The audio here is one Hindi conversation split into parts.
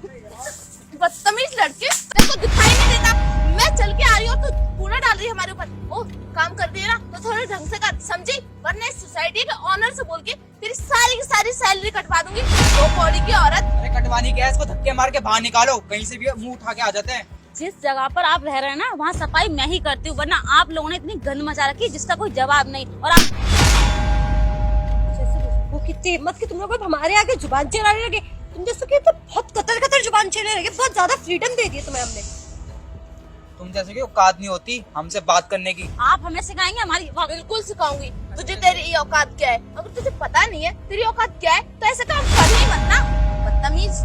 बदतमीज लड़के, तेरे को दिखाई नहीं देता? मैं चल के आ रही हूँ तो कूड़ा डाल रही है हमारे ऊपर। ओह, काम कर दिए ना तो थोड़े ढंग से कर, समझी? वरना इस सोसाइटी के ऑनर से बोल के तेरी सारी की सारी सैलरी कटवा दूंगी। दो कौड़ी की औरत। अरे कटवानी क्या है, इसको धक्के मार के बाहर निकालो, कहीं से भी मुंह उठा के आ जाते हैं। जिस जगह पर आप रह रहे हैं ना, वहाँ सफाई मैं ही करती हूँ, वरना आप लोगों ने इतनी गंद मचा रखी है जिसका कोई जवाब नहीं। और आप वो कितनी हिम्मत की तुम लोग हमारे आगे जुबान चलाने लगे। तुम जैसे कि तो बहुत कतर कतर जुबान चलने लगे, बहुत ज्यादा फ्रीडम दे दी तुम्हें हमने। तुम जैसे कि औकात नहीं होती हमसे बात करने की। आप हमें सिखाएंगे हमारी? बिल्कुल सिखाऊंगी तुझे, तेरी औकात क्या है। अगर तुझे पता नहीं है तेरी औकात क्या है तो ऐसा काम कर ही मत ना, बदतमीज।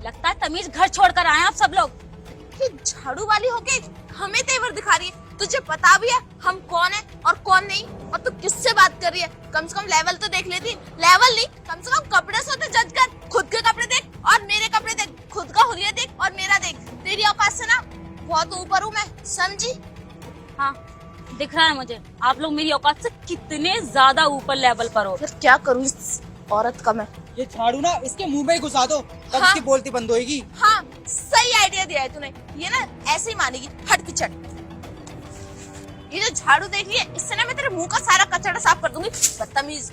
लगता है तमीज घर छोड़कर आए आप सब लोग। कि झाड़ू वाली होके हमें तेवर दिखा रही है। तुझे पता भी है हम कौन है और कौन नहीं, और तू किससे बात कर रही है? कम से कम लेवल तो देख लेती। लेवल नहीं, कम से कम कपड़े से तो जज कर। खुद के कपड़े देख और मेरे कपड़े देख, खुद का हुलिया देख और मेरा देख। तेरी औकात से ना बहुत ऊपर हूँ मैं, समझी? हाँ, दिख रहा है मुझे आप लोग मेरी औकात से कितने ज्यादा ऊपर लेवल पर हो। फिर क्या करूँ इस औरत का मैं? ये झाड़ू ना इसके मुंह में ही घुसा दो, तब हाँ। इसकी बोलती बंद होएगी। हाँ, सही आइडिया दिया है तूने। ये ना ऐसे ही मानेगी, हट की चट। ये जो झाड़ू देख लिया, इससे ना मैं तेरे मुंह का सारा कचरा साफ कर दूंगी, बदतमीज।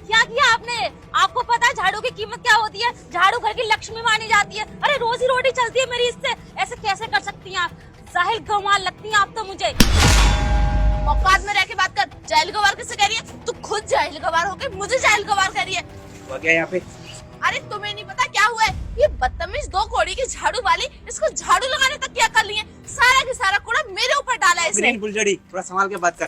क्या किया आपने? आपको पता है झाड़ू की कीमत क्या होती है? झाड़ू घर की लक्ष्मी मानी जाती है। अरे रोजी रोटी चलती है मेरी इससे, ऐसे कैसे कर सकती हैं आप? जाहिल गंवार लगती हैं आप तो मुझे। औकात में रह के बात कर। जाहिल गवार किसे कह रही है? तू खुद जाहिल गवार होके मुझे जाहिल गवार कह रही है। हुआ क्या यहाँ पे? अरे तुम्हें नहीं पता क्या हुआ है? ये बदतमीज दो कौड़ी की झाड़ू वाली, इसको झाड़ू लगाने तक क्या कर लिए? सारा का सारा कूड़ा मेरे ऊपर डाला है इसने। फुलझड़ी, थोड़ा संभाल के बात कर।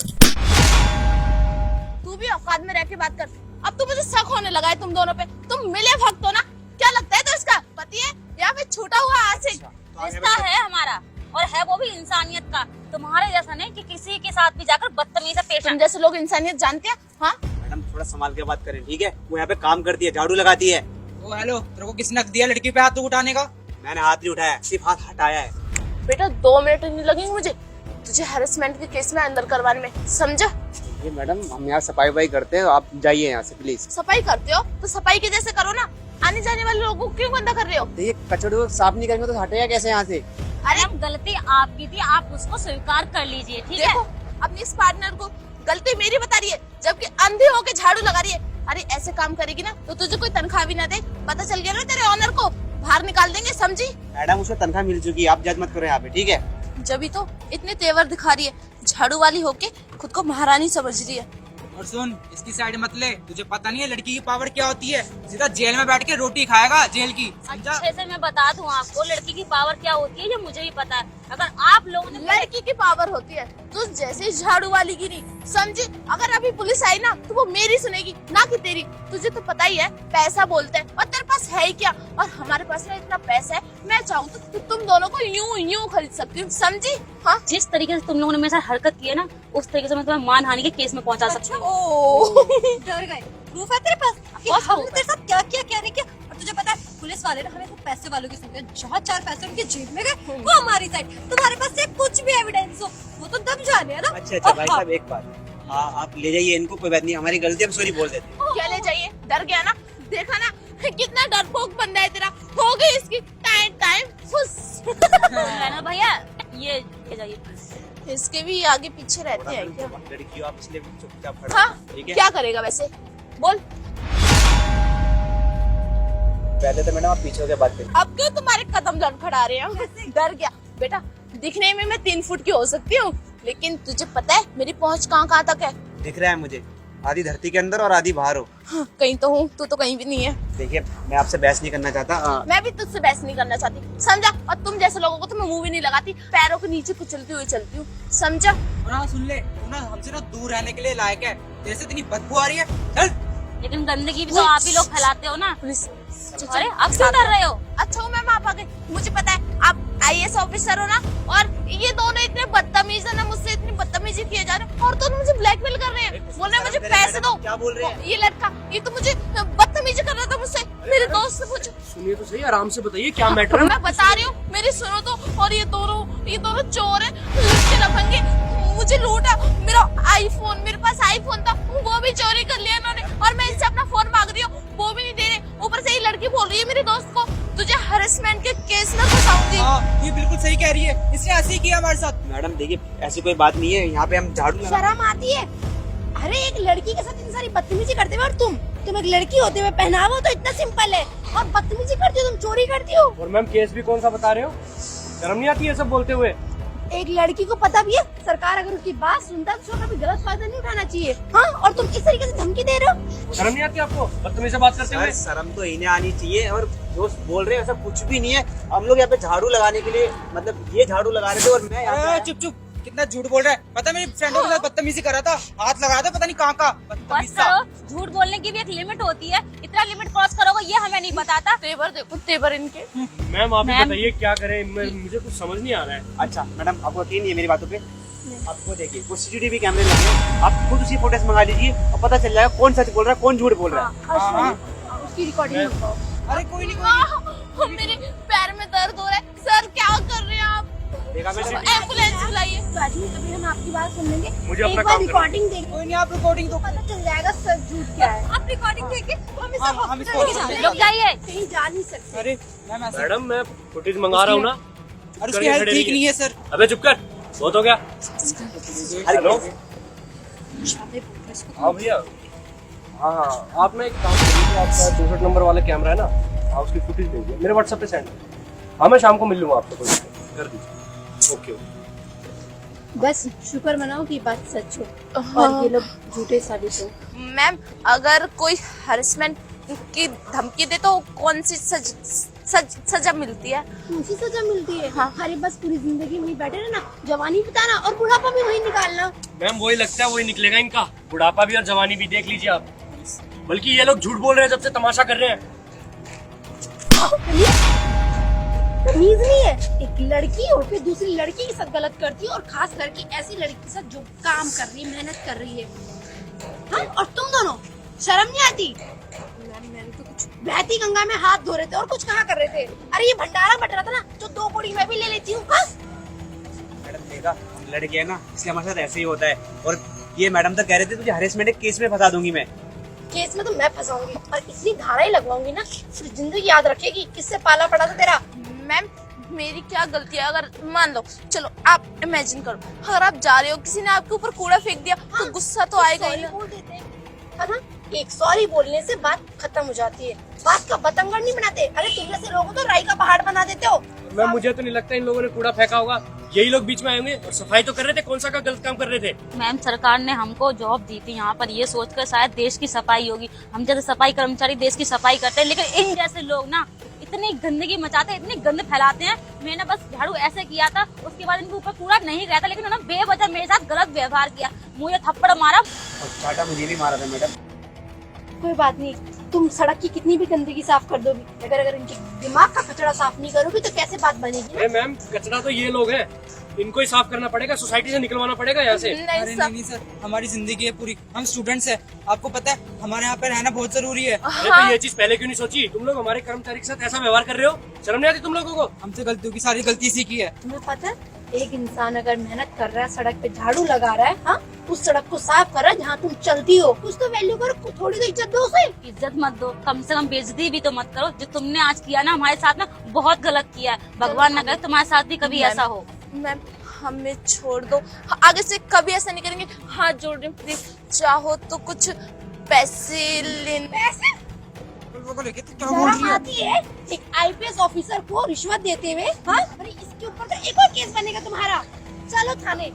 तू भी औकात में रह के बात कर। अब तो मुझे शक होने लगा है तुम दोनों पे। तुम मिले भक्त हो ना? क्या लगता है तो इसका पति है या फिर छूटा हुआ आशिक? रिश्ता है हमारा, और है वो भी इंसानियत का। तुम्हारे जैसा नहीं कि किसी के साथ भी जाकर बदतमीजी से पेश तुम जैसे लोग इंसानियत जानते हैं? हाँ, मैडम थोड़ा संभाल के बात करें, ठीक है? वो यहाँ पे काम करती है, झाड़ू लगाती है। ओ हेलो, तेरे को किसने दिया लड़की पे हाथ उठाने का? मैंने हाथ नहीं उठाया, सिर्फ हाथ हटाया है। बेटा 2 मिनट नहीं लगेंगे मुझे तुझे हैरेसमेंट के केस में अंदर करवाने में, समझा? ये मैडम हम यहाँ सफाई वफाई करते हैं, आप जाइए यहाँ से प्लीज। सफाई करते हो तो सफाई के जैसे करो ना। आने जाने वाले लोगों को क्यों गंदा कर रहे हो? देखिए कचड़े साफ नहीं करेंगे तो हटेगा कैसे यहाँ से? अरे हम गलती आपकी थी, आप उसको स्वीकार कर लीजिए, ठीक है? देखो अपनी इस पार्टनर को गलती मेरी बता रही है, जबकि अंधी होके झाड़ू लगा रही है। अरे ऐसे काम करेगी ना तो तुझे कोई तनख्वाह भी ना दे। पता चल गया ना तेरे ऑनर को, बाहर निकाल देंगे, समझी? मैडम उसको तनख्वाह मिल चुकी है, आप जज मत करो यहाँ पे, ठीक है? जब तो इतने तेवर दिखा रही है, झाड़ू वाली होके खुद को महारानी समझ रही है। और सुन, इसकी साइड मत ले, तुझे पता नहीं है लड़की की पावर क्या होती है। सीधा जेल में बैठ के रोटी खाएगा, जेल की, समझा? अच्छे से मैं बता दूं आपको लड़की की पावर क्या होती है, ये मुझे भी पता है। अगर आप लोगों ने लड़की की पावर होती है तो जैसे झाड़ू वाली की नहीं, समझी? अगर अभी पुलिस आई ना तो वो मेरी सुनेगी ना कि तेरी। तुझे तो पता ही है पैसा बोलते हैं, और तेरे पास है ही क्या? और हमारे पास ना इतना पैसा है, मैं चाहूँ तो तुम दोनों को यूं खरीद सकती हूँ, समझी? हाँ, जिस तरीके से तुम लोगों ने मेरे साथ हरकत की है ना, उस तरीके से मैं तुम्हें मानहानि के केस में पहुंचा सकती हूँ। डर गए? प्रूफ है तेरे पास कि हमने तेरे साथ क्या किया क्या नहीं किया? और तुझे पता है पुलिस वाले ना हमें पैसे वालों की सुनते हैं। जहाँ 4 पैसे उनकी जेब में गए वो हमारी साइड। तुम्हारे पास से कुछ भी एविडेंस हो वो तो दम जाने है ना। अच्छा भाई साहब एक बात, हाँ आप ले जाइए इनको, कोई बात नहीं, हमारी गलती, हम सॉरी बोल देते हैं। क्या ले जाइए? डर गया ना? देखा ना कितना डरपोक बंदा है तेरा। हो गई इसकी टाइम फुस। है ना भैया? ये जाइए। इसके भी आगे पीछे रहते हैं क्या? लड़की हो आप, इसलिए चुपचाप खड़े हाँ, हो, ठीक है? क्या करेगा वैसे? बोल। पहले तो मैडम आप पीछे होकर बात करिए। अब क्यों तुम्हारे कदम लड़खड़ा रहे हैं? डर गया? बेटा दिखने में मैं 3 फुट की हो सकती हूँ, लेकिन तुझे पता है मेरी पहुँच कहाँ तक है? दिख रहा है मुझे, आधी धरती के अंदर और आधी बाहर हो। हाँ, कहीं तो हूँ, तू तो कहीं भी नहीं है। देखिए मैं आपसे बहस नहीं करना चाहता। मैं भी तुझसे बहस नहीं करना चाहती, समझा? और तुम जैसे लोगों को तो मैं मुंह भी नहीं लगाती, पैरों के नीचे कुचलती हुई चलती हूँ, समझा? और हाँ सुन ले, तू ना हमसे ना दूर रहने के लिए लायक है, जैसे इतनी बदबू आ रही है, चल। लेकिन गंदगी भी तो आप ही लोग फैलाते हो ना। पुलिस। अरे आप क्यों कर रहे हो? अच्छा हूँ मैं माफ आ गई, मुझे पता है आप IAS ऑफिसर हो ना। और ये दोनों इतने बदतमीज है ना, मुझसे इतनी बदतमीजी किए जा रहे हैं, और तो मुझे ब्लैकमेल कर रहे हैं, बोल रहे हैं मुझे पैसे दो। क्या बोल रहे हैं? ये लड़का, ये तो मुझे बदतमीजी कर रहा था मुझसे। मेरे दोस्त से पूछो। सुनिए तो सही, आराम से बताइए क्या मैटर है। मैं बता रही हूँ, मेरी सुनो तो। और ये दोनों चोर है, लुच्चे लफंगे, मुझे लूटा। मेरा आईफोन, मेरे पास आईफोन था, वो भी चोरी कर लिया इन्होंने, और मैं इससे अपना फोन मांग रही हूँ, वो भी नहीं दे रहे। ऊपर से ये लड़की बोल रही है मेरे दोस्त को तुझे हरेसमेंट के केस में फंसाऊंगी। हाँ ये बिल्कुल सही कह रही है, इसने ऐसे ही किया हमारे साथ। मैडम देखिए ऐसी कोई बात नहीं है, यहाँ पे हम झाड़ू लगा शर्म आती है? अरे एक लड़की के साथ इतनी सारी बदतमीजी करते हुए, और तुम एक लड़की होते हुए पहनावा तो इतना सिंपल है, और बदतमीजी करती हो, तुम चोरी करती हो। और मैम केस भी कौन सा बता रहे हो? शर्म नहीं आती है सब बोलते हुए? एक लड़की को पता भी है, सरकार अगर उसकी बात सुनता है तो उसका कभी गलत फायदा नहीं उठाना चाहिए। हाँ, और तुम इस तरीके से धमकी दे रहे हो। शर्म नहीं आती आपको बदतमीजी से बात करते हुए? सर शर्म तो इन्हें आनी चाहिए, और जो बोल रहे हैं ऐसा कुछ भी नहीं है। हम लोग यहाँ पे झाड़ू लगाने के लिए, मतलब ये झाड़ू लगा रहे थे और मैं यहाँ पे आया। चुप चुप, कितना झूठ बोल रहा है। पता मेरी फ्रेंडों के साथ बदतमीजी कर रहा था, हाथ लगा रहा था पता नहीं कहाँ का। बस बदतमीज सा। करो, झूठ बोलने की भी एक लिमिट होती है, इतना लिमिट क्रॉस करोगे ये हमें नहीं बताता। तेवर देखो, तेवर इनके। मैम आप ही मैम। बताइए क्या करें, मुझे कुछ समझ नहीं आ रहा है। अच्छा मैडम आपको यकीन नहीं है मेरी बातों पे? आपको देखिए वो CCTV कैमरे लगे हैं, आप खुद उसी फुटेज मंगा लीजिए और पता चल जाएगा कौन सच बोल रहा है कौन झूठ बोल रहा है। हाँ। उसकी रिकॉर्डिंग मंगवाओ। अरे कोई नहीं, कोई नहीं। मेरे पैर में दर्द हो रहा है। सर क्या कर रहे हैं आप? देखा मैडम? एम्बुलेंस बुलाइए। अभी हम आपकी बात सुन लेंगे। मुझे एक अपना बार काम करना है। रिकॉर्डिंग देखिए, कोई नहीं, आप रिकॉर्डिंग दो। पता चल जाएगा सच झूठ क्या है। आप रिकॉर्डिंग देखिए, हम इसे हम हॉस्पिटल इसको लेके जा रहे हैं। रुक जाइए। कहीं जा नहीं सकते। अरे मैम ऐसे, मैडम मैं फुटेज मंगा रहा हूँ ना। अरे उसकी हेल्थ ठीक नहीं है सर। अबे चुप कर, बहुत हो गया। हेलो हाँ भैया, हाँ हाँ आप ना एक काम करिए, आपका 64 नंबर वाला कैमरा है ना, आप उसकी फुटेज भेजिए मेरे व्हाट्सएप पे सेंड। हाँ मैं शाम को मिल लूँगा आपको, कर दीजिए। ओके बस शुक्र मनाओ कि बात सच हो और ये लोग झूठे साबित हो। मैम अगर कोई हरेसमेंट की धमकी दे तो कौन सी सजा मिलती है? कौन सी सजा मिलती है? हाँ, अरे बस पूरी जिंदगी वही बैठे रहना, जवानी बिताना और बुढ़ापा भी वही निकालना। मैम वही लगता है, वही निकलेगा इनका, बुढ़ापा भी और जवानी भी। देख लीजिए आप, बल्कि ये लोग झूठ बोल रहे हैं जब से तमाशा कर रहे हैं। तमीज नहीं है, एक लड़की हो फिर दूसरी लड़की के साथ गलत करती है, और खास करके ऐसी लड़की के साथ जो काम कर रही है, मेहनत कर रही है। हाँ, और तुम दोनों शर्म नहीं आती? मैंने तो कुछ बहती गंगा में हाथ धो रहे थे और कुछ कहाँ कर रहे थे? अरे ये भंडारा बट रहा था ना, तो 2 कौड़ी मैं भी ले लेती हूँ। मैडम देखा, हम लड़के हैं ना, इसलिए हमारे साथ ऐसे ही होता है। और ये मैडम तो कह रहे थे तुझे हरेसमेंट के केस में फंसा दूंगी मैं। केस में तो मैं फंसाऊंगी और इतनी धाराएं लगवाऊंगी ना, पूरी जिंदगी याद रखेगी किससे पाला पड़ा था तेरा। मैम मेरी क्या गलती है? अगर मान लो, चलो आप इमेजिन करो, अगर आप जा रहे हो, किसी ने आपके ऊपर कूड़ा फेंक दिया तो गुस्सा तो आएगा ही सॉरी ना। बोल देते हैं, है ना? एक सॉरी बोलने से बात खत्म हो जाती है, बात का बतंगड़ नहीं बनाते। अरे तुम जैसे लोगों तो राई का पहाड़ बना देते हो। मैम मुझे तो नहीं लगता इन लोगों ने कूड़ा फेंका होगा, यही लोग बीच में आएंगे और सफाई तो कर रहे थे, कौन सा का गलत काम कर रहे थे। मैम सरकार ने हमको जॉब दी थी यहाँ पर ये सोचकर शायद देश की सफाई होगी, हम जैसे सफाई कर्मचारी देश की सफाई करते हैं, लेकिन इन जैसे लोग ना इतनी गंदगी मचाते हैं, इतनी गंद फैलाते हैं। मैंने बस झाड़ू ऐसे किया था, उसके बाद इनके ऊपर कूड़ा नहीं गया था, लेकिन उन्होंने बेवजह मेरे साथ गलत व्यवहार किया, मुझे थप्पड़ मारा। और चाटा मुझे भी मारा था मैडम। कोई बात नहीं, तुम सड़क की कितनी भी गंदगी साफ कर दोगी, अगर इनके दिमाग का कचरा साफ नहीं करोगी तो कैसे बात बनेगी? अरे मैम कचरा तो ये लोग हैं, इनको ही साफ करना पड़ेगा, सोसाइटी से निकलवाना पड़ेगा यहाँ से। नहीं अरे सब नहीं सर, हमारी जिंदगी है पूरी, हम स्टूडेंट्स हैं, आपको पता है हमारे यहाँ पे रहना बहुत जरूरी है। अरे तो ये चीज पहले क्यों नहीं सोची? तुम लोग हमारे कर्मचारी के साथ ऐसा व्यवहार कर रहे हो, शर्म नहीं आती तुम लोगों को? हमसे गलतियों की सारी गलती इसी की है। तुम्हें पता है एक इंसान अगर मेहनत कर रहा है, सड़क पे झाड़ू लगा रहा है, हाँ, उस सड़क को साफ कर रहा है जहाँ तुम चलती हो, कुछ तो वैल्यू करो, थोड़ी तो इज्जत दो उसे। इज्जत मत दो, कम से कम बेइज्जती भी तो मत करो। जो तुमने आज किया ना हमारे साथ ना, बहुत गलत किया है। भगवान न करे तुम्हारे साथ भी कभी ऐसा हो। मैम हमें छोड़ दो, आगे से कभी ऐसा नहीं करेंगे। हाथ जोड़ रही हूँ, प्लीज चाहो तो कुछ पैसे लेने। पैसे? को लेके तो क्या बोल रही शर्म है? आती है एक IPS ऑफिसर को रिश्वत देते हुए? हाँ, अरे इसके ऊपर तो एक और केस बनेगा तुम्हारा। चलो थाने।